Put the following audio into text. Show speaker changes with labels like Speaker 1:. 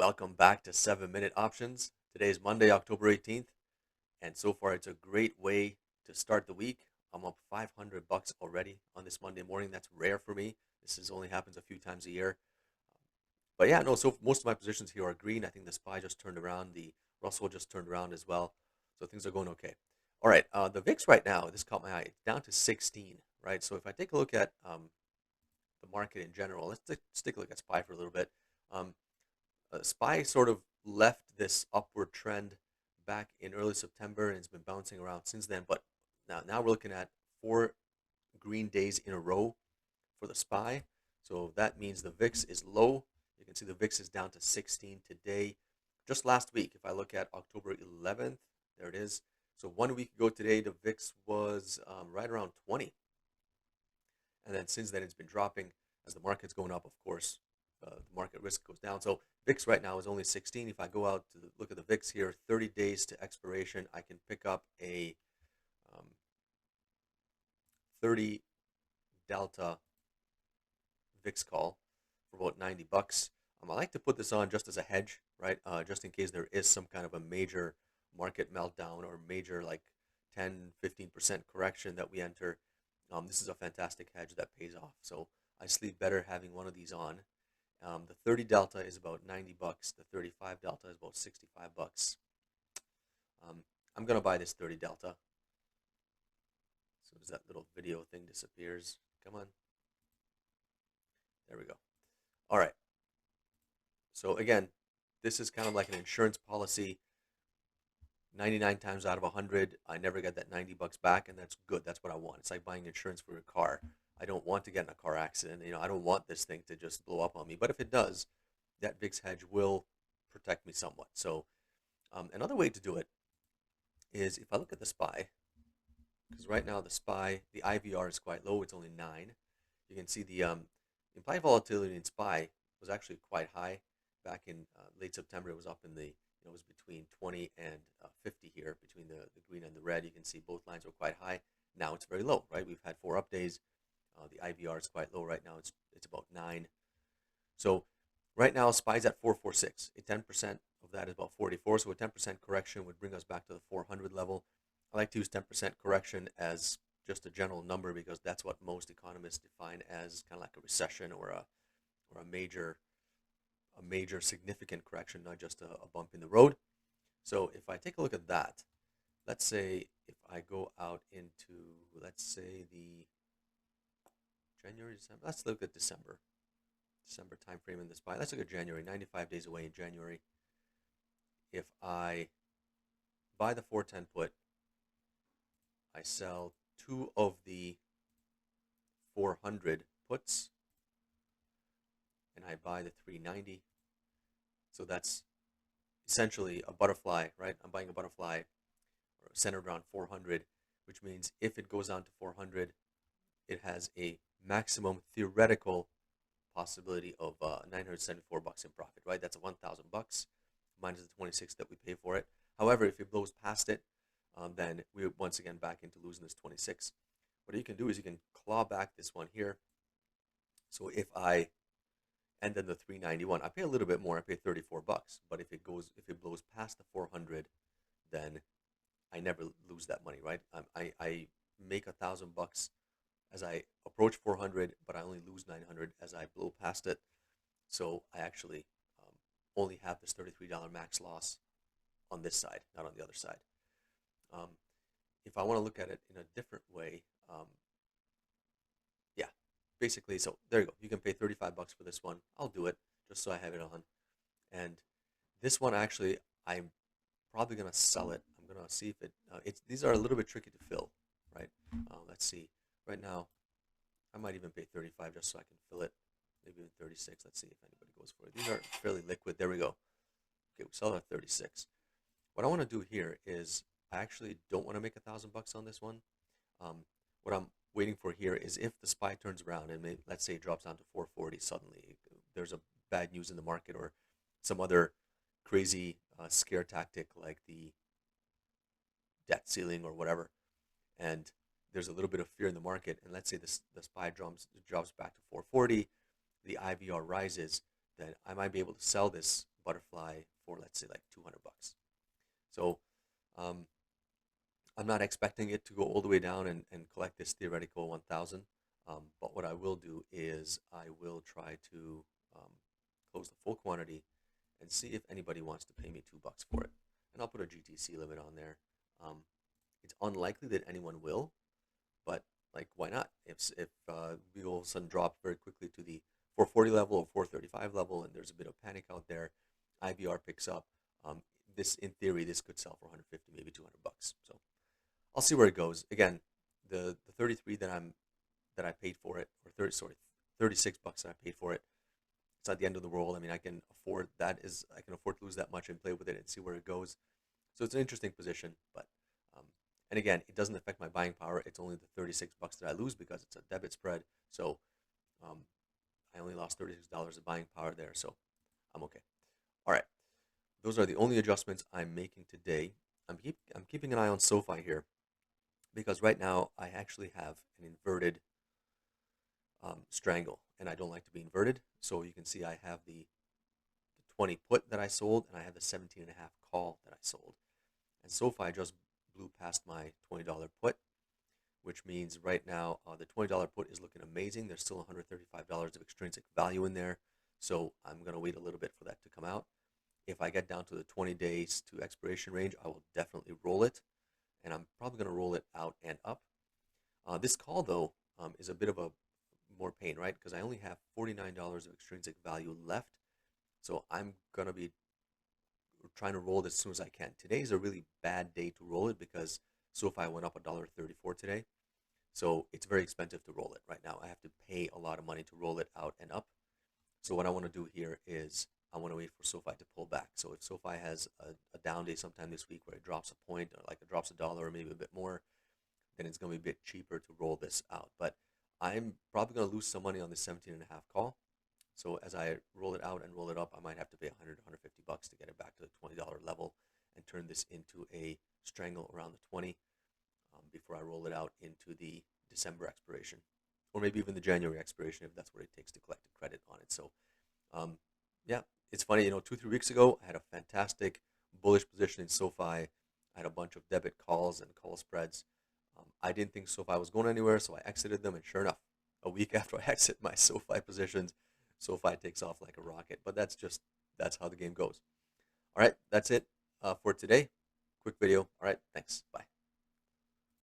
Speaker 1: Welcome back to 7 Minute Options. Today is Monday, October 18th, and so far it's a great way to start the week. I'm up 500 bucks already on this Monday morning. That's rare for me. Only happens a few times a year. But yeah, no, so most of my positions here are green. I think the SPY just turned around. The Russell just turned around as well. So things are going okay. All right, the VIX right now, this caught my eye, it's down to 16, right? So if I take a look at the market in general, let's take a look at SPY for a little bit. Um, SPY sort of left this upward trend back in early September and it's been bouncing around since then. But now we're looking at 4 green days in a row for the SPY. So that means the VIX is low. You can see the VIX is down to 16 today. Just last week, if I look at October 11th, there it is. So 1 week ago today, the VIX was right around 20. And then since then, it's been dropping as the market's going up, of course. The market risk goes down. So VIX right now is only 16. If I go out to look at the VIX here, 30 days to expiration, I can pick up a 30 delta VIX call for about 90 bucks. I like to put this on just as a hedge, right? Just in case there is some kind of a major market meltdown or major like 10-15% correction that we enter. This is a fantastic hedge that pays off. So I sleep better having one of these on. The 30 delta is about 90 bucks. The 35 delta is about 65 bucks. I'm going to buy this 30 delta. As soon as that little video thing disappears. Come on. There we go. All right. So again, this is kind of like an insurance policy. 99 times out of 100, I never get that 90 bucks back, and that's good. That's what I want. It's like buying insurance for your car. I don't want to get in a car accident. I don't want this thing to just blow up on me. But if it does, that VIX hedge will protect me somewhat. So another way to do it is if I look at the SPY, because right now the SPY, the IVR is quite low. It's only 9. You can see the implied volatility in SPY was actually quite high back in late September. It was up in the, it was between 20 and 50 here, between the green and the red. You can see both lines were quite high. Now it's very low, right? We've had 4 up days. The IVR is quite low right now. It's about 9. So right now SPY's at 446. A 10% of that is about 44. So a 10% correction would bring us back to the 400 level. I like to use 10% correction as just a general number because that's what most economists define as kind of like a recession or a major significant correction, not just a bump in the road. So if I take a look at that, let's say if I go out into, let's say the January, December, let's look at December time frame in the SPY. Let's look at January, 95 days away in January. If I buy the 410 put, I sell 2 of the 400 puts, and I buy the 390. So that's essentially a butterfly, right? I'm buying a butterfly centered around 400, which means if it goes on to 400, it has a maximum theoretical possibility of 974 bucks in profit, right? That's 1,000 bucks minus the 26 that we pay for it. However, if it blows past it, then we're once again back into losing this 26. What you can do is you can claw back this one here. So if I end in the 391, I pay a little bit more. I pay 34 bucks. But if it blows past the 400, then I never lose that money, right? I make 1,000 bucks as I approach 400, but I only lose 900 as I blow past it. So I actually only have this $33 max loss on this side, not on the other side. If I want to look at it in a different way, yeah, basically, so there you go. You can pay 35 bucks for this one. I'll do it just so I have it on. And this one, actually, I'm probably going to sell it. I'm going to see if these are a little bit tricky to fill, right? Let's see. Right now, I might even pay 35 just so I can fill it. Maybe even 36. Let's see if anybody goes for it. These are fairly liquid. There we go. Okay, we sell it at 36. What I want to do here is I actually don't want to make 1,000 bucks on this one. What I'm waiting for here is if the SPY turns around and let's say it drops down to 440 suddenly, there's a bad news in the market or some other crazy scare tactic like the debt ceiling or whatever, and there's a little bit of fear in the market, and let's say the SPY drops back to 440, the IVR rises, then I might be able to sell this butterfly for, let's say, like 200 bucks. So um, I'm not expecting it to go all the way down and collect this theoretical 1,000. But what I will do is I will try to close the full quantity and see if anybody wants to pay me $2 for it. And I'll put a GTC limit on there. It's unlikely that anyone will, but like, why not? If we all of a sudden drop very quickly to the 440 level or 435 level, and there's a bit of panic out there, IVR picks up. This, in theory, this could sell for 150, maybe 200 bucks. So I'll see where it goes. Again, the 33 that I paid for it, or 36 bucks that I paid for it. It's not the end of the world. I mean, I can afford to lose that much and play with it and see where it goes. So it's an interesting position, but and again, it doesn't affect my buying power. It's only the 36 bucks that I lose because it's a debit spread. So I only lost $36 of buying power there, so I'm okay. All right, those are the only adjustments I'm making today. I'm keeping an eye on SOFI here because right now I actually have an inverted strangle, and I don't like to be inverted. So you can see I have the 20 put that I sold, and I have the 17.5 call that I sold. And SOFI just blew past my $20 put, which means right now the $20 put is looking amazing. There's still $135 of extrinsic value in there, so I'm going to wait a little bit for that to come out. If I get down to the 20 days to expiration range, I will definitely roll it, and I'm probably going to roll it out and up. This call, though, is a bit of a more pain, right? Because I only have $49 of extrinsic value left, so I'm going to be trying to roll it as soon as I can. Today's a really bad day to roll it because SoFi went up $1.34 today, so it's very expensive to roll it right now. I have to pay a lot of money to roll it out and up. So what I want to do here is I want to wait for SoFi to pull back. So if SoFi has a down day sometime this week where it drops a point, or like it drops $1 or maybe a bit more, then it's going to be a bit cheaper to roll this out. But I'm probably going to lose some money on this 17.5 call. So as I roll it out and roll it up, I might have to pay 100 to 150 bucks to get it back to the $20 level and turn this into a strangle around the 20 before I roll it out into the December expiration, or maybe even the January expiration if that's what it takes to collect a credit on it. So yeah, it's funny, 2-3 weeks ago I had a fantastic bullish position in SoFi. I had a bunch of debit calls and call spreads. I didn't think SoFi was going anywhere, so I exited them, and sure enough, a week after I exit my SoFi positions, SoFi takes off like a rocket. But that's how the game goes. All right, that's it for today. Quick video. All right, thanks. Bye.